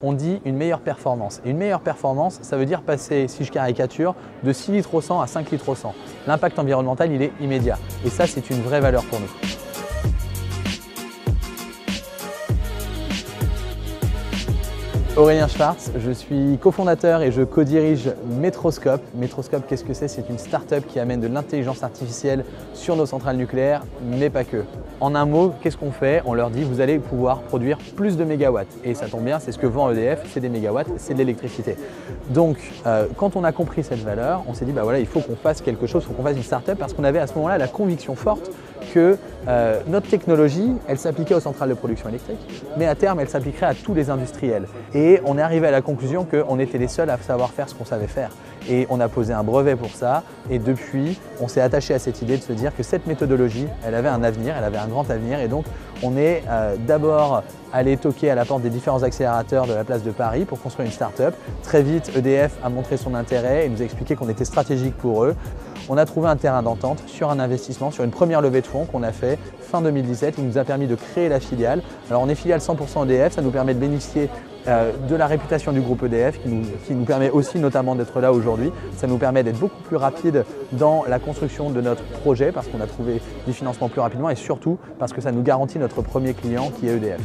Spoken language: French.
On dit une meilleure performance. Et une meilleure performance, ça veut dire passer, si je caricature, de 6 litres au 100 à 5 litres au 100. L'impact environnemental, il est immédiat. Et ça, c'est une vraie valeur pour nous. Aurélien Schwartz, je suis cofondateur et je co-dirige Metroscope. Metroscope, qu'est-ce que c'est? C'est une start-up qui amène de l'intelligence artificielle sur nos centrales nucléaires, mais pas que. En un mot, qu'est-ce qu'on fait? On leur dit vous allez pouvoir produire plus de mégawatts. Et ça tombe bien, c'est ce que vend EDF, c'est des mégawatts, c'est de l'électricité. Donc, quand on a compris cette valeur, on s'est dit bah voilà, il faut qu'on fasse quelque chose, il faut qu'on fasse une start-up parce qu'on avait à ce moment-là la conviction forte que notre technologie, elle s'appliquait aux centrales de production électrique, mais à terme, elle s'appliquerait à tous les industriels. Et on est arrivé à la conclusion qu'on était les seuls à savoir faire ce qu'on savait faire. Et on a posé un brevet pour ça. Et depuis, on s'est attaché à cette idée de se dire que cette méthodologie, elle avait un avenir, elle avait un grand avenir. Et donc, on est d'abord allé toquer à la porte des différents accélérateurs de la place de Paris pour construire une start-up. Très vite, EDF a montré son intérêt et nous a expliqué qu'on était stratégique pour eux. On a trouvé un terrain d'entente sur un investissement, sur une première levée de fonds qu'on a fait fin 2017. Il nous a permis de créer la filiale. Alors on est filiale 100% EDF, ça nous permet de bénéficier de la réputation du groupe EDF qui nous permet aussi notamment d'être là aujourd'hui. Ça nous permet d'être beaucoup plus rapide dans la construction de notre projet parce qu'on a trouvé des financements plus rapidement et surtout parce que ça nous garantit notre premier client qui est EDF.